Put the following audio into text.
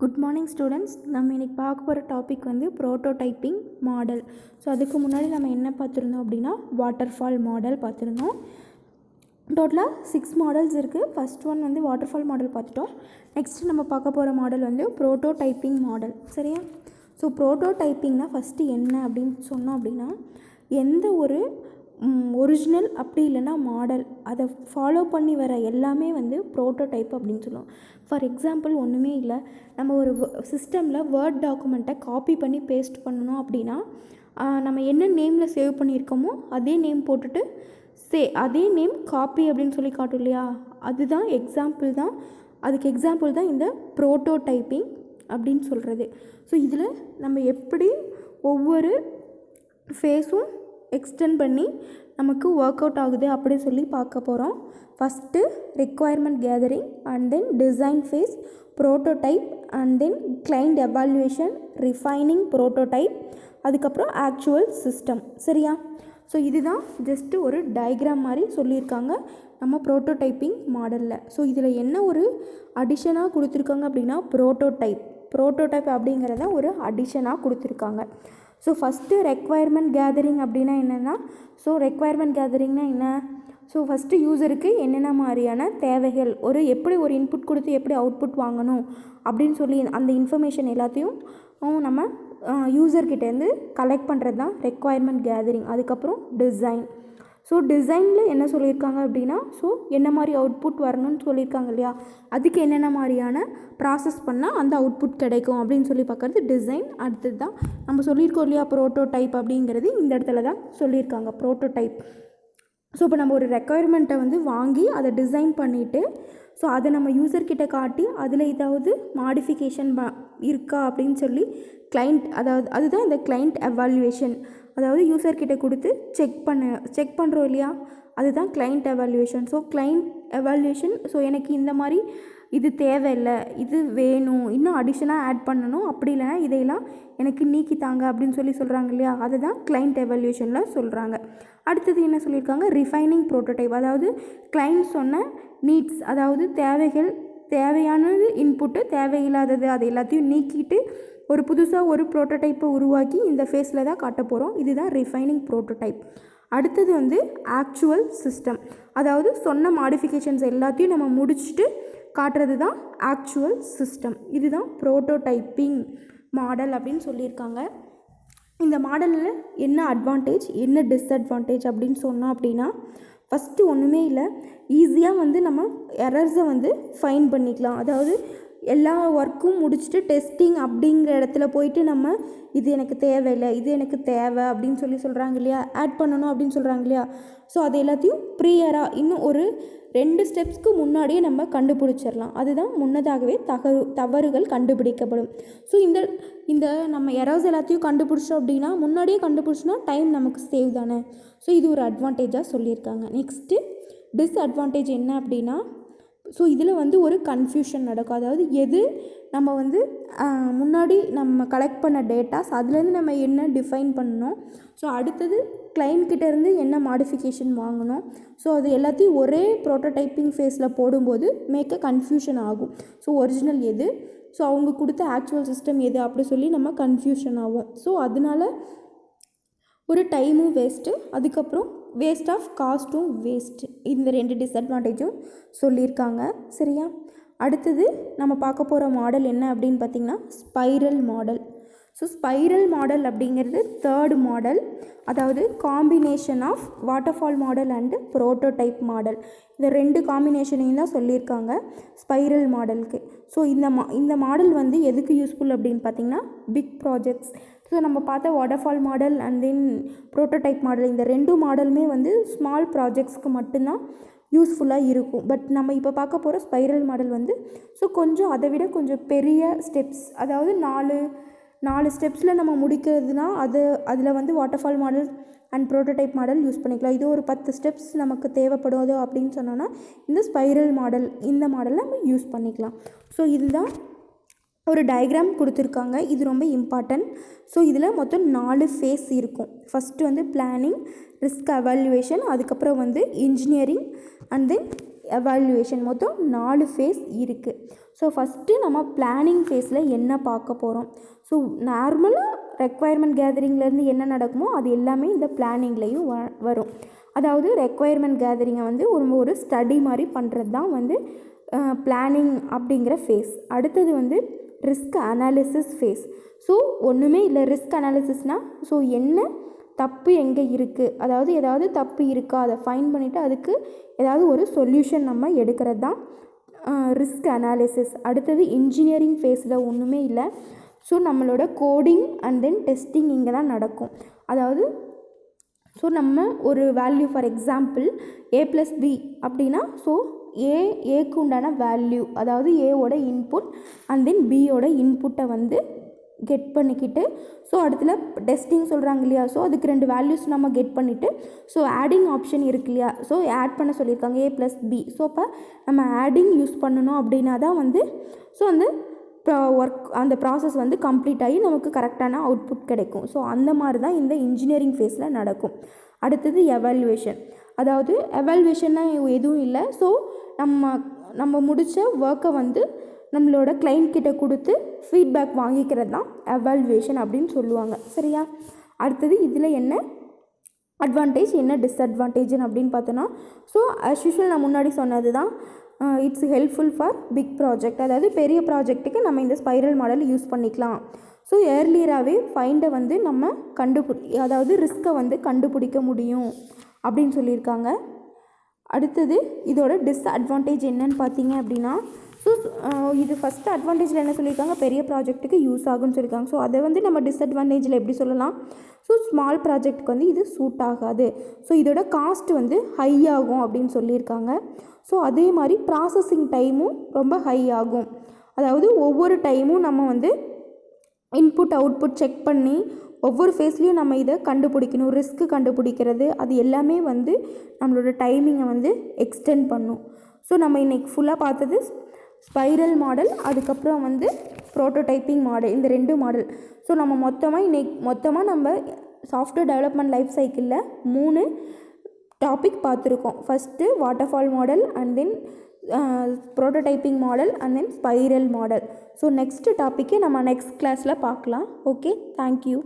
Good morning students. நம்ம இன்றைக்கி பார்க்க போகிற டாபிக் வந்து ப்ரோட்டோடைப்பிங் மாடல். ஸோ அதுக்கு முன்னாடி நம்ம என்ன பார்த்துருந்தோம் அப்படின்னா வாட்டர்ஃபால் மாடல் பார்த்துருந்தோம். டோட்டலாக 6 மாடல்ஸ் இருக்குது. ஃபஸ்ட் ஒன் வந்து வாட்டர்ஃபால் மாடல் பார்த்துட்டோம். நெக்ஸ்ட்டு நம்ம பார்க்க போகிற மாடல் வந்து ப்ரோட்டோடைப்பிங் மாடல். சரியா? ஸோ ப்ரோட்டோடைப்பிங்னால் ஃபஸ்ட்டு என்ன அப்படின்னு சொன்னோம் அப்படின்னா, எந்த ஒரு ஒரிஜினல் அப்படி இல்லைன்னா மாடல் அதை ஃபாலோ பண்ணி வர எல்லாமே வந்து ப்ரோட்டோடைப் அப்படின்னு சொல்லுவோம். ஃபார் எக்ஸாம்பிள் ஒன்றுமே இல்லை, நம்ம ஒரு சிஸ்டமில் வேர்ட் டாக்குமெண்ட்டை காப்பி பண்ணி பேஸ்ட் பண்ணணும் அப்படின்னா நம்ம என்ன நேமில் சேவ் பண்ணியிருக்கோமோ அதே நேம் போட்டுட்டு அதே நேம் காப்பி அப்படின்னு சொல்லி காட்டும் இல்லையா, அதுதான் எக்ஸாம்பிள் தான். அதுக்கு எக்ஸாம்பிள் தான் இந்த ப்ரோட்டோடைப்பிங் அப்படின்னு சொல்கிறது. ஸோ இதில் நம்ம எப்படி ஒவ்வொரு ஃபேஸும் எக்ஸ்டெண்ட் பண்ணி நமக்கு ஒர்க் அவுட் ஆகுது அப்படி சொல்லி பார்க்க போகிறோம். First requirement gathering and then design phase, prototype and then client evaluation, refining prototype, அதுக்கப்புறம் ஆக்சுவல் சிஸ்டம். சரியா? ஸோ இதுதான் ஜஸ்ட்டு ஒரு டயக்ராம் மாதிரி சொல்லியிருக்காங்க நம்ம ப்ரோட்டோடைப்பிங் மாடலில். ஸோ இதில் என்ன ஒரு அடிஷனாக கொடுத்துருக்காங்க அப்படின்னா ப்ரோட்டோடைப் அப்படிங்கிறத ஒரு அடிஷனாக கொடுத்துருக்காங்க. ஸோ ஃபஸ்ட்டு ரெக்குவயர்மெண்ட் கேதரிங் அப்படின்னா என்னென்னா, ஸோ ரெக்குவயர்மெண்ட் கேதரிங்னா என்ன? ஸோ ஃபஸ்ட்டு யூஸருக்கு என்னென்ன மாதிரியான தேவைகள், எப்படி ஒரு இன்புட் கொடுத்து எப்படி அவுட்புட் வாங்கணும் அப்படின்னு சொல்லி அந்த இன்ஃபர்மேஷன் எல்லாத்தையும் நம்ம யூஸர்கிட்டேருந்து கலெக்ட் பண்ணுறது தான் ரெக்குவயர்மெண்ட் கேதரிங். அதுக்கப்புறம் டிசைன். ஸோ டிசைனில் என்ன சொல்லியிருக்காங்க அப்படின்னா, ஸோ என்ன மாதிரி அவுட்புட் வரணும்னு சொல்லியிருக்காங்க இல்லையா, அதுக்கு என்னென்ன மாதிரியான ப்ராசஸ் பண்ணால் அந்த அவுட்புட் கிடைக்கும் அப்படின்னு சொல்லி பார்க்குறது டிசைன். அடுத்தது தான் நம்ம சொல்லியிருக்கோம் இல்லையா ப்ரோட்டோடைப் அப்படிங்கிறது, இந்த இடத்துல தான் சொல்லியிருக்காங்க ப்ரோட்டோடைப். ஸோ இப்போ நம்ம ஒரு ரெக்குவயர்மெண்ட்டை வந்து வாங்கி அதை டிசைன் பண்ணிவிட்டு ஸோ அதை நம்ம யூஸர்கிட்ட காட்டி அதில் ஏதாவது மாடிஃபிகேஷன் இருக்கா அப்படின்னு சொல்லி கிளைண்ட், அதாவது அதுதான் இந்த கிளைண்ட் எவாலுவேஷன். அதாவது யூஸர்கிட்ட கொடுத்து செக் பண்ணுறோம் இல்லையா, அதுதான் client evaluation. So client evaluation, so எனக்கு இந்த மாதிரி இது தேவையில்லை, இது வேணும், இன்னும் அடிஷனாக ஆட் பண்ணணும், அப்படி இல்லைனா இதையெல்லாம் எனக்கு நீக்கித்தாங்க அப்படின்னு சொல்லி சொல்கிறாங்க இல்லையா, அதுதான் கிளைண்ட் எவாலுவேஷனில் சொல்கிறாங்க. அடுத்தது என்ன சொல்லியிருக்காங்க, ரிஃபைனிங் ப்ரோட்டோடைப். அதாவது கிளைண்ட் சொன்ன நீட்ஸ், அதாவது தேவையானது இன்புட்டு, தேவையில்லாதது அதை எல்லாத்தையும் நீக்கிட்டு ஒரு புதுசாக ஒரு ப்ரோட்டோடைப்பை உருவாக்கி இந்த ஃபேஸில் தான் காட்ட போகிறோம். இதுதான் ரிஃபைனிங் ப்ரோட்டோடைப். அடுத்தது வந்து ஆக்சுவல் சிஸ்டம். அதாவது சொன்ன மாடிஃபிகேஷன்ஸ் எல்லாத்தையும் நம்ம முடிச்சுட்டு காட்டுறது தான் ஆக்சுவல் சிஸ்டம். இதுதான் ப்ரோட்டோடைப்பிங் மாடல் அப்படின்னு சொல்லியிருக்காங்க. இந்த மாடலில் என்ன அட்வான்டேஜ் என்ன டிஸ்அட்வான்டேஜ் அப்படின்னு சொன்னோம் அப்படின்னா, ஃபஸ்ட்டு ஒன்றுமே இல்லை, ஈஸியாக வந்து நம்ம எரர்ஸை வந்து ஃபைண்ட் பண்ணிக்கலாம். அதாவது எல்லா ஒர்க்கும் முடிச்சுட்டு டெஸ்டிங் அப்படிங்கிற இடத்துல போயிட்டு நம்ம இது எனக்கு தேவையில்லை, இது எனக்கு தேவை அப்படின்னு சொல்கிறாங்க இல்லையா, ஆட் பண்ணணும் அப்படின்னு சொல்கிறாங்க இல்லையா, ஸோ அது எல்லாத்தையும் ப்ரீயராக இன்னும் ஒரு 2 ஸ்டெப்ஸ்க்கு முன்னாடியே நம்ம கண்டுபிடிச்சிடலாம். அதுதான் முன்னதாகவே தவறுகள் கண்டுபிடிக்கப்படும். ஸோ இந்த நம்ம எரர்ஸ் எல்லாத்தையும் கண்டுபிடிச்சோம் அப்படின்னா, முன்னாடியே கண்டுபிடிச்சோன்னா டைம் நமக்கு சேவ் தானே. ஸோ இது ஒரு அட்வான்டேஜாக சொல்லியிருக்காங்க. நெக்ஸ்ட்டு டிஸ்அட்வான்டேஜ் என்ன அப்படின்னா, ஸோ இதில் வந்து ஒரு கன்ஃபியூஷன் நடக்கும். அதாவது எது நம்ம வந்து முன்னாடி நம்ம கலெக்ட் பண்ண டேட்டாஸ் அதுலேருந்து நம்ம என்ன டிஃபைன் பண்ணணும், ஸோ அடுத்தது கிளைண்ட்கிட்டேருந்து என்ன மாடிஃபிகேஷன் வாங்கணும், ஸோ அது எல்லாத்தையும் ஒரே ப்ரோட்டோடைப்பிங் ஃபேஸில் போடும்போது மேக்க கன்ஃபியூஷன் ஆகும். ஸோ ஒரிஜினல் எது, ஸோ அவங்க கொடுத்த ஆக்சுவல் சிஸ்டம் எது அப்படி சொல்லி நம்ம கன்ஃபியூஷன் ஆகும். ஸோ அதனால ஒரு டைமும் வேஸ்ட்டு, அதுக்கப்புறம் வேஸ்ட் ஆஃப் காஸ்ட்டும் வேஸ்ட்டு. இந்த 2 டிஸ்அட்வான்டேஜும் சொல்லியிருக்காங்க. சரியா? அடுத்தது நம்ம பார்க்க போகிற மாடல் என்ன அப்படின்னு பார்த்திங்கன்னா spiral model. So spiral model அப்படிங்கிறது 3rd மாடல். அதாவது combination of waterfall model and prototype model. இந்த 2 காம்பினேஷனையும் தான் சொல்லியிருக்காங்க ஸ்பைரல் மாடலுக்கு. ஸோ இந்த மாடல் வந்து எதுக்கு யூஸ்ஃபுல் அப்படின்னு பார்த்திங்கன்னா பிக் ப்ராஜெக்ட்ஸ். ஸோ நம்ம பார்த்த waterfall model and then prototype model, இந்த 2 மாடலுமே வந்து ஸ்மால் ப்ராஜெக்ட்ஸ்க்கு மட்டும்தான் யூஸ்ஃபுல்லாக இருக்கும். பட் நம்ம இப்போ பார்க்க போகிற ஸ்பைரல் மாடல் வந்து ஸோ கொஞ்சம் அதை விட கொஞ்சம் பெரிய ஸ்டெப்ஸ், அதாவது 4 ஸ்டெப்ஸில் நம்ம முடிக்கிறதுனா அதில் வந்து waterfall model and prototype model use பண்ணிக்கலாம். இது ஒரு 10 ஸ்டெப்ஸ் நமக்கு தேவைப்படுவது அப்படின்னு சொன்னோன்னா இந்த ஸ்பைரல் மாடல், இந்த மாடலில் நம்ம யூஸ் பண்ணிக்கலாம். ஸோ இதுதான் ஒரு டயக்ராம் கொடுத்துருக்காங்க. இது ரொம்ப இம்பார்ட்டன்ட். ஸோ இதில் மொத்தம் 4 ஃபேஸ் இருக்கும். ஃபஸ்ட்டு வந்து பிளானிங், ரிஸ்க் எவாலுவேஷன், அதுக்கப்புறம் வந்து இன்ஜினியரிங் அண்ட் தென் எவாலுவேஷன். மொத்தம் 4 ஃபேஸ் இருக்குது. ஸோ ஃபஸ்ட்டு நம்ம பிளானிங் ஃபேஸில் என்ன பார்க்க போகிறோம். ஸோ நார்மலாக ரெக்குவயர்மெண்ட் கேதரிங்லேருந்து என்ன நடக்குமோ அது எல்லாமே இந்த பிளானிங்லேயும் வரும். அதாவது ரெக்குவயர்மெண்ட் கேதரிங்கை வந்து ஒரு ஸ்டடி மாதிரி பண்ணுறது தான் வந்து பிளானிங் அப்படிங்கிற ஃபேஸ். அடுத்தது வந்து ரிஸ்க் அனாலிசிஸ் ஃபேஸ். ஸோ ஒன்றுமே இல்லை, ரிஸ்க் அனாலிசிஸ்னால் ஸோ என்ன தப்பு எங்கே இருக்குது, அதாவது ஏதாவது தப்பு இருக்கா அதை ஃபைண்ட் பண்ணிவிட்டு அதுக்கு ஏதாவது ஒரு சொல்யூஷன் நம்ம எடுக்கிறது தான் ரிஸ்க் அனாலிசிஸ். அடுத்தது இன்ஜினியரிங் ஃபேஸில் ஒன்றுமே இல்லை. ஸோ நம்மளோட கோடிங் அண்ட் தென் டெஸ்டிங் இங்கே தான் நடக்கும். அதாவது ஸோ நம்ம ஒரு வேல்யூ ஃபார் எக்ஸாம்பிள் a+b அப்படின்னா ஸோ ஏக்கு உண்டான வேல்யூ, அதாவது ஏவோட இன்புட் அண்ட் தென் பியோட இன்புட்டை வந்து கெட் பண்ணிக்கிட்டு ஸோ அடுத்துல டெஸ்டிங் சொல்கிறாங்க இல்லையா, ஸோ அதுக்கு 2 வேல்யூஸ் நம்ம கெட் பண்ணிவிட்டு ஸோ ஆடிங் ஆப்ஷன் இருக்கு இல்லையா, ஸோ ஆட் பண்ண சொல்லியிருக்காங்க a+b. ஸோ அப்போ நம்ம ஆடிங் யூஸ் பண்ணணும் அப்படின்னா தான் வந்து ஸோ வந்து ஒர்க் அந்த ப்ராசஸ் வந்து கம்ப்ளீட் ஆகி நமக்கு கரெக்டான அவுட்புட் கிடைக்கும். ஸோ அந்த மாதிரி தான் இந்த இன்ஜினியரிங் ஃபேஸில் நடக்கும். அடுத்தது எவாலுவேஷன். அதாவது எவாலுவேஷன்னா எதுவும் இல்லை, ஸோ நம்ம முடித்த ஒர்க்கை வந்து நம்மளோட கிளைண்ட் கிட்ட கொடுத்து ஃபீட்பேக் வாங்கிக்கிறது தான் எவாலுவேஷன் அப்படின்னு சொல்லுவாங்க. சரியா? அடுத்தது இதில் என்ன அட்வான்டேஜ் என்ன டிஸ்அட்வான்டேஜ்னு அப்படின்னு பார்த்தோன்னா, ஸோ ஆஸ் யூஷுவல் நான் முன்னாடி சொன்னது தான் it's helpful for big project. அதாவது பெரிய ப்ராஜெக்ட்டுக்கு நம்ம இந்த ஸ்பைரல் மாடல் யூஸ் பண்ணிக்கலாம். ஸோ ஏர்லியராகவே ஃபைண்டை வந்து நம்ம அதாவது ரிஸ்க்கை வந்து கண்டுபிடிக்க முடியும் அப்படின்னு சொல்லியிருக்காங்க. அடுத்தது இதோட டிஸ்அட்வான்டேஜ் என்னன்னு பார்த்தீங்க அப்படின்னா, ஸோ இது ஃபஸ்ட்டு அட்வான்டேஜில் என்ன சொல்லியிருக்காங்க, பெரிய ப்ராஜெக்ட்டுக்கு யூஸ் ஆகும்னு சொல்லியிருக்காங்க. ஸோ அதை வந்து நம்ம டிஸ்அட்வான்டேஜில் எப்படி சொல்லலாம், ஸோ ஸ்மால் ப்ராஜெக்ட்டுக்கு வந்து இது சூட் ஆகாது, ஸோ இதோட காஸ்ட் வந்து ஹை ஆகும் அப்படின்னு சொல்லியிருக்காங்க. ஸோ அதே மாதிரி ப்ராசஸிங் டைமும் ரொம்ப ஹை ஆகும். அதாவது ஒவ்வொரு டைமும் நம்ம வந்து இன்புட் அவுட்புட் செக் பண்ணி ஒவ்வொரு ஃபேஸ்லேயும் நம்ம இதை கண்டுபிடிக்கணும், ரிஸ்க்கு கண்டுபிடிக்கிறது அது எல்லாமே வந்து நம்மளோட டைமிங்கை வந்து எக்ஸ்டெண்ட் பண்ணும். ஸோ நம்ம இன்றைக்கி ஃபுல்லாக பார்த்தது ஸ்பைரல் மாடல், அதுக்கப்புறம் வந்து ப்ரோட்டோடைப்பிங் மாடல், இந்த 2 மாடல். ஸோ நம்ம மொத்தமாக நம்ம சாஃப்ட்வேர் டெவலப்மெண்ட் லைஃப் சைக்கிளில் 3 டாபிக் பார்த்துருக்கோம். First waterfall model and then prototyping model and then spiral model. So next டாப்பிக்கை நம்ம நெக்ஸ்ட் கிளாஸில் பார்க்கலாம். Okay, thank you.